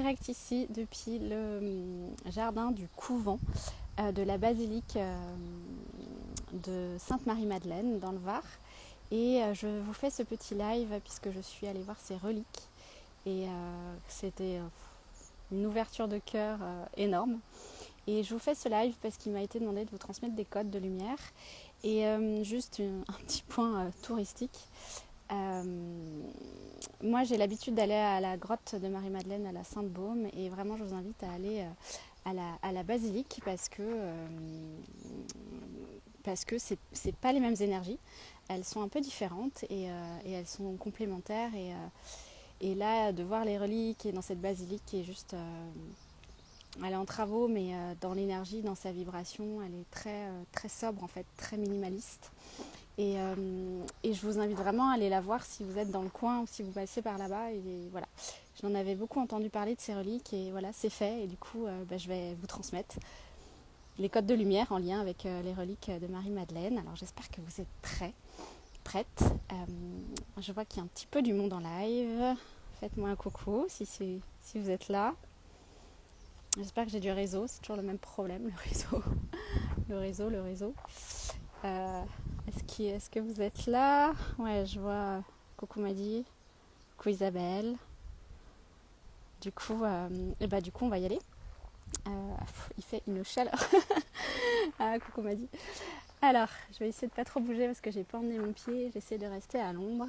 direct ici depuis le jardin du couvent de la basilique de Sainte-Marie-Madeleine dans le Var. Et je vous fais ce petit live puisque je suis allée voir ces reliques. Et c'était une ouverture de cœur énorme. Et je vous fais ce live parce qu'il m'a été demandé de vous transmettre des codes de lumière. Et juste un petit point touristique. Moi j'ai l'habitude d'aller à la grotte de Marie-Madeleine à la Sainte-Baume et vraiment je vous invite à aller à la basilique parce que c'est pas les mêmes énergies, elles sont un peu différentes et elles sont complémentaires et là de voir les reliques et dans cette basilique qui est juste elle est en travaux mais dans l'énergie, dans sa vibration elle est très sobre en fait, très minimaliste. Et je vous invite vraiment à aller la voir si vous êtes dans le coin ou si vous passez par là-bas. Et voilà, j'en avais beaucoup entendu parler de ces reliques et voilà, c'est fait. Et du coup, je vais vous transmettre les codes de lumière en lien avec les reliques de Marie-Madeleine. Alors j'espère que vous êtes prêtes. Je vois qu'il y a un petit peu du monde en live. Faites-moi un coucou si vous êtes là. J'espère que j'ai du réseau, c'est toujours le même problème, le réseau. Est-ce que vous êtes là? Ouais, je vois. Coucou Maddy, coucou Isabelle. Du coup, on va y aller. Il fait une chaleur. Ah, coucou Maddy. Alors, je vais essayer de pas trop bouger parce que j'ai pas emmené mon pied. J'essaie de rester à l'ombre.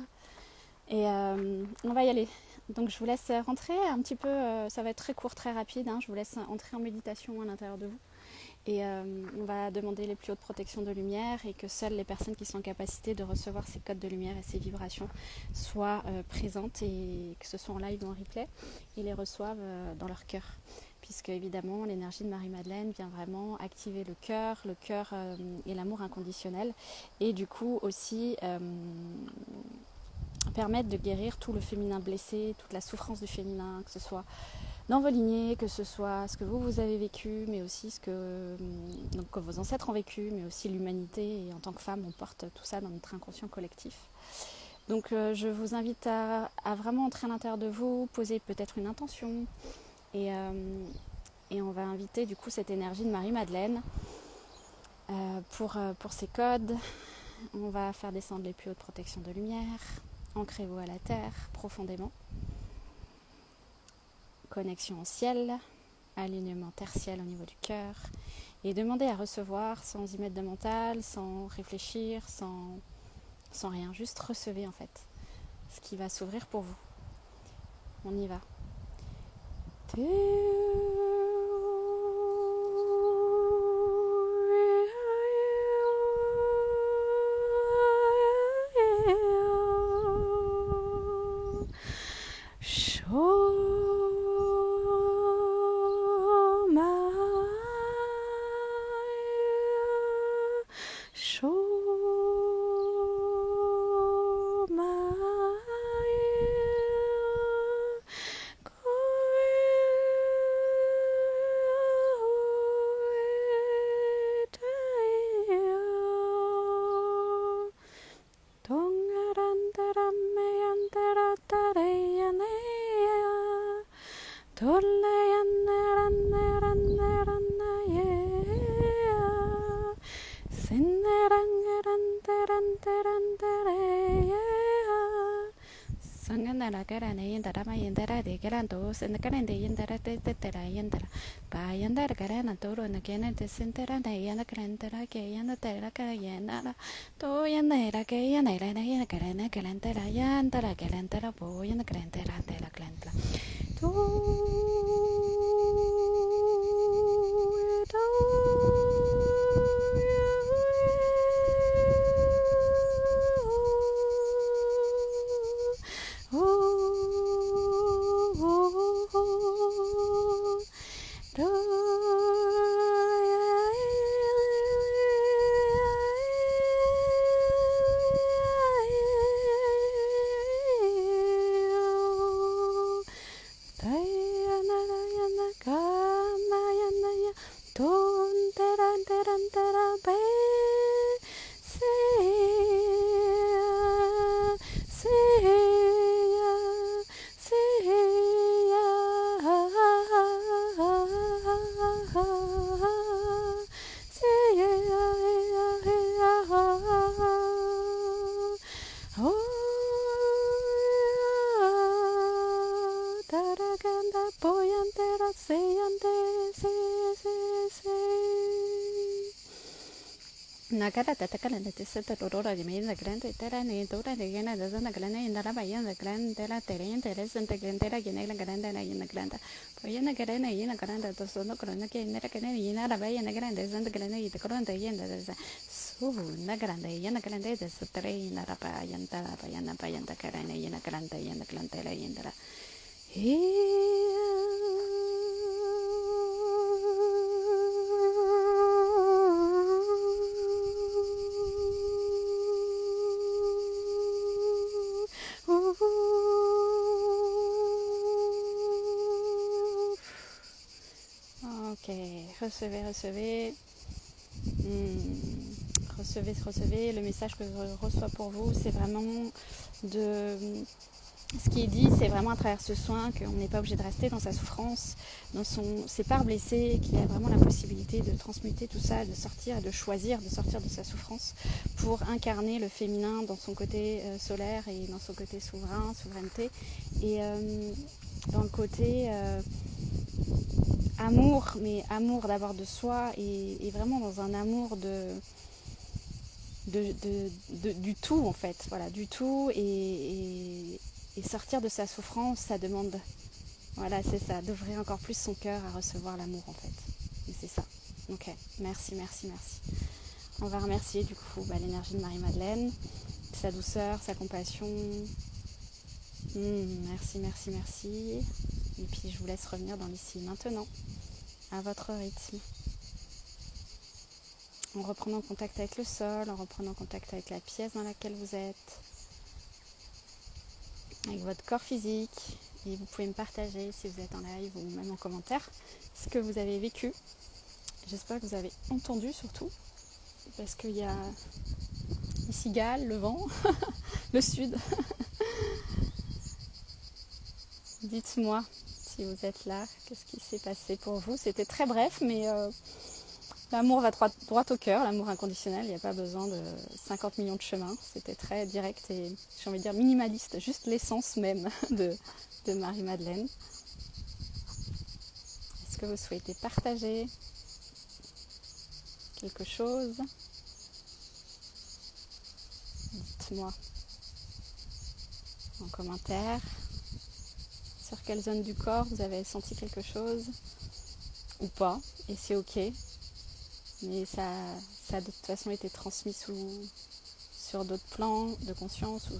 Et on va y aller. Donc je vous laisse rentrer un petit peu. Ça va être très court, très rapide. Je vous laisse entrer en méditation à l'intérieur de vous. Et on va demander les plus hautes protections de lumière et que seules les personnes qui sont en capacité de recevoir ces codes de lumière et ces vibrations soient présentes et que ce soit en live ou en replay et les reçoivent dans leur cœur. Puisque évidemment l'énergie de Marie-Madeleine vient vraiment activer le cœur et l'amour inconditionnel et du coup aussi permettre de guérir tout le féminin blessé, toute la souffrance du féminin, que ce soit dans vos lignées, que ce soit ce que vous avez vécu, mais aussi que vos ancêtres ont vécu, mais aussi l'humanité. Et en tant que femme, on porte tout ça dans notre inconscient collectif. Donc je vous invite à vraiment entrer à l'intérieur de vous, poser peut-être une intention. Et on va inviter du coup cette énergie de Marie-Madeleine pour ces codes. On va faire descendre les plus hautes protections de lumière. Ancrez-vous à la terre profondément. Connexion au ciel, alignement terre-ciel au niveau du cœur et demandez à recevoir sans y mettre de mental, sans réfléchir, sans rien, juste recevez en fait ce qui va s'ouvrir pour vous. On y va. yanda poyantera seyante se. Nakara tatakala de seta rora de media grande tera ni tora de gana de zona grande y nada vayan de grande tera terren teres en grandera y en la grande y en la grande. Poyana grande y en la grande to sono corona que en la grande y nada vayan de grande zona grande y de corona y en de su na grande y en la grande de seta y nada vayan tara vayan de grande y en la grande y en la grande y en la Ok, recevez. Recevez. Le message que je reçois pour vous, c'est vraiment de... Ce qui est dit, c'est vraiment à travers ce soin qu'on n'est pas obligé de rester dans sa souffrance, dans ses parts blessées, qu'il y a vraiment la possibilité de transmuter tout ça, de sortir, de choisir de sortir de sa souffrance pour incarner le féminin dans son côté solaire et dans son côté souveraineté, et dans le côté amour, mais amour d'abord de soi et vraiment dans un amour du tout en fait, voilà, du tout et sortir de sa souffrance, ça demande, voilà, c'est ça, d'ouvrir encore plus son cœur à recevoir l'amour en fait, et c'est ça. Ok, merci. On va remercier du coup l'énergie de Marie-Madeleine, sa douceur, sa compassion. Merci. Et puis je vous laisse revenir dans l'ici maintenant, à votre rythme. En reprenant contact avec le sol, en reprenant contact avec la pièce dans laquelle vous êtes, avec votre corps physique. Et vous pouvez me partager si vous êtes en live ou même en commentaire ce que vous avez vécu. J'espère que vous avez entendu surtout, parce qu'il y a les cigales, le vent, le sud. Dites-moi si vous êtes là, qu'est-ce qui s'est passé pour vous. C'était très bref, mais l'amour va droit au cœur, l'amour inconditionnel, il n'y a pas besoin de 50 millions de chemins. C'était très direct et, j'ai envie de dire, minimaliste, juste l'essence même de Marie-Madeleine. Est-ce que vous souhaitez partager quelque chose? Dites-moi en commentaire sur quelle zone du corps vous avez senti quelque chose ou pas, et c'est ok, mais ça a de toute façon été transmis sur d'autres plans de conscience ou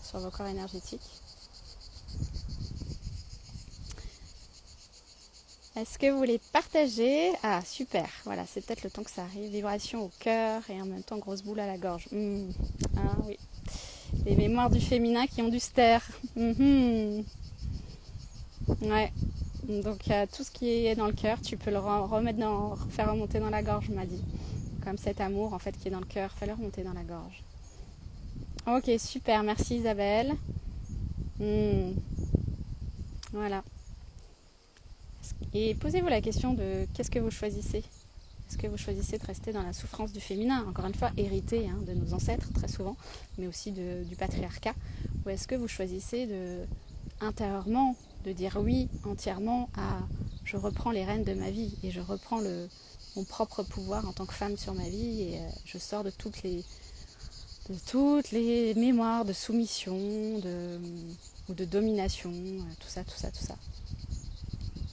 sur vos corps énergétiques. Est-ce que vous voulez partager? Ah super, voilà, c'est peut-être le temps que ça arrive. Vibration au cœur et en même temps grosse boule à la gorge. Ah oui, les mémoires du féminin qui ont dû se taire. Ouais, donc tout ce qui est dans le cœur, tu peux le faire remonter dans la gorge, m'a dit. Comme cet amour en fait qui est dans le cœur, fais-le remonter dans la gorge. Ok, super, merci Isabelle. Voilà. Et posez-vous la question de qu'est-ce que vous choisissez. Est-ce que vous choisissez de rester dans la souffrance du féminin, encore une fois héritée de nos ancêtres très souvent, mais aussi du patriarcat, ou est-ce que vous choisissez intérieurement de dire oui entièrement à je reprends les rênes de ma vie et je reprends mon propre pouvoir en tant que femme sur ma vie et je sors de toutes les mémoires de soumission ou de domination, tout ça.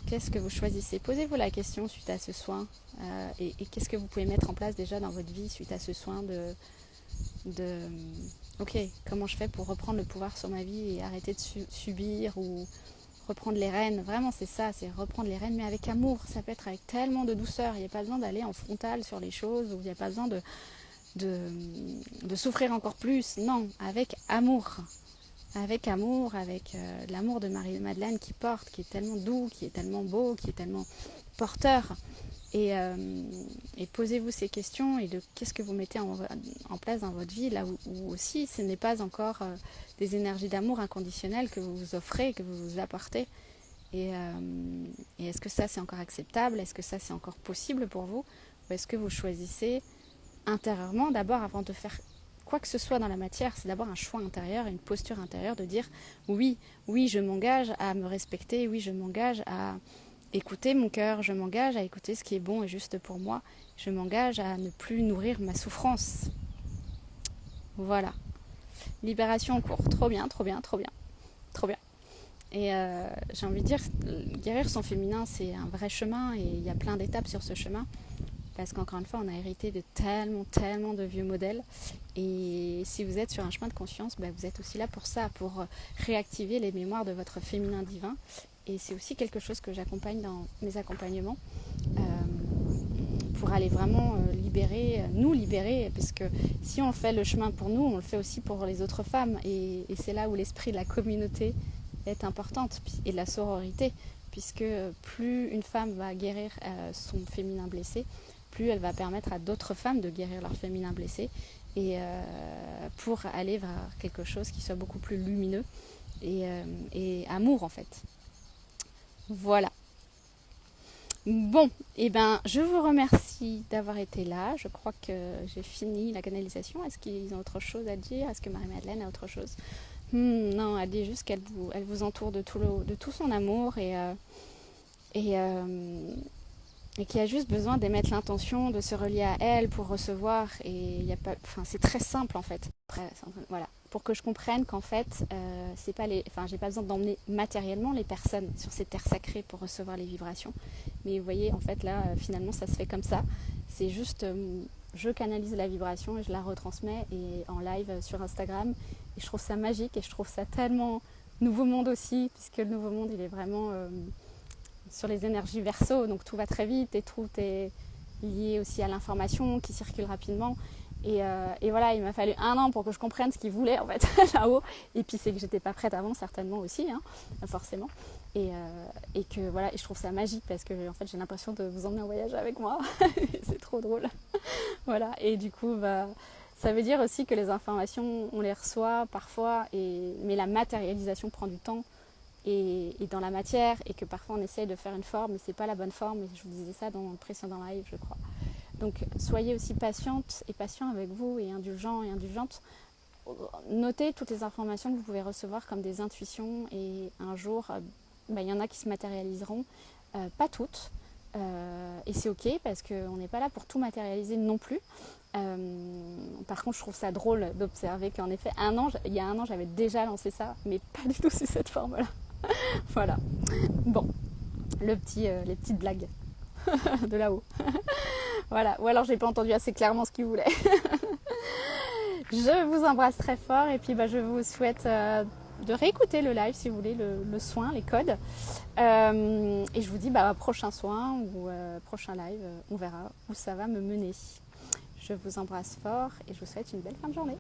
Qu'est-ce que vous choisissez? Posez-vous la question suite à ce soin et qu'est-ce que vous pouvez mettre en place déjà dans votre vie suite à ce soin ok, comment je fais pour reprendre le pouvoir sur ma vie et arrêter de subir ou reprendre les rênes. Vraiment c'est ça, c'est reprendre les rênes mais avec amour. Ça peut être avec tellement de douceur. Il n'y a pas besoin d'aller en frontal sur les choses ou il n'y a pas besoin de souffrir encore plus. Non, avec amour. Avec amour, avec l'amour de Marie-Madeleine qui porte, qui est tellement doux, qui est tellement beau, qui est tellement porteur. Et posez-vous ces questions et de qu'est-ce que vous mettez en place dans votre vie, là où aussi ce n'est pas encore des énergies d'amour inconditionnel que vous vous offrez, que vous vous apportez. Et est-ce que ça c'est encore acceptable? Est-ce que ça c'est encore possible pour vous? Ou est-ce que vous choisissez intérieurement d'abord avant de faire quoi que ce soit dans la matière, c'est d'abord un choix intérieur et une posture intérieure de dire oui, oui, je m'engage à me respecter, oui, je m'engage à écouter mon cœur, je m'engage à écouter ce qui est bon et juste pour moi, je m'engage à ne plus nourrir ma souffrance. Voilà. Libération en cours. Trop bien, trop bien, trop bien. Trop bien. Et j'ai envie de dire, guérir son féminin, c'est un vrai chemin et il y a plein d'étapes sur ce chemin. Parce qu'encore une fois, on a hérité de tellement, tellement de vieux modèles. Et si vous êtes sur un chemin de conscience, vous êtes aussi là pour ça, pour réactiver les mémoires de votre féminin divin. Et c'est aussi quelque chose que j'accompagne dans mes accompagnements. Pour aller vraiment nous libérer, parce que si on fait le chemin pour nous, on le fait aussi pour les autres femmes. Et c'est là où l'esprit de la communauté est importante, et de la sororité, puisque plus une femme va guérir son féminin blessé, plus elle va permettre à d'autres femmes de guérir leur féminin blessé, et pour aller vers quelque chose qui soit beaucoup plus lumineux et amour en fait. Voilà. Bon, je vous remercie d'avoir été là. Je crois que j'ai fini la canalisation. Est-ce qu'ils ont autre chose à dire? Est-ce que Marie-Madeleine a autre chose? Non, elle dit juste qu'elle vous entoure de tout son amour et qu'il y a juste besoin d'émettre l'intention de se relier à elle pour recevoir. Et y a pas, c'est très simple en fait. Après, voilà. Pour que je comprenne qu'en fait, c'est pas j'ai pas besoin d'emmener matériellement les personnes sur ces terres sacrées pour recevoir les vibrations. Mais vous voyez, en fait, là, finalement, ça se fait comme ça. C'est juste, je canalise la vibration et je la retransmets et en live sur Instagram. Et je trouve ça magique et je trouve ça tellement nouveau monde aussi, puisque le nouveau monde, il est vraiment sur les énergies verso, donc tout va très vite et tout est lié aussi à l'information qui circule rapidement. Et voilà, il m'a fallu 1 an pour que je comprenne ce qu'il voulait en fait là-haut. Et puis c'est que j'étais pas prête avant, certainement aussi, forcément. Et que voilà, et je trouve ça magique parce que en fait j'ai l'impression de vous emmener en voyage avec moi. C'est trop drôle. Voilà, et du coup, ça veut dire aussi que les informations, on les reçoit parfois, mais la matérialisation prend du temps et dans la matière, et que parfois on essaye de faire une forme, mais c'est pas la bonne forme. Et je vous disais ça dans le précédent live, je crois. Donc soyez aussi patiente et patient avec vous et indulgent et indulgente. Notez toutes les informations que vous pouvez recevoir comme des intuitions et un jour, il y en a qui se matérialiseront, pas toutes. Et c'est ok parce qu'on n'est pas là pour tout matérialiser non plus. Par contre, je trouve ça drôle d'observer qu'en effet, il y a 1 an, j'avais déjà lancé ça, mais pas du tout sous cette forme-là. Voilà. Bon, les petites blagues de là-haut. Voilà. Ou alors j'ai pas entendu assez clairement ce qu'il voulait. Je vous embrasse très fort et puis je vous souhaite de réécouter le live si vous voulez, le soin, les codes. Et je vous dis prochain soin ou prochain live, on verra où ça va me mener. Je vous embrasse fort et je vous souhaite une belle fin de journée.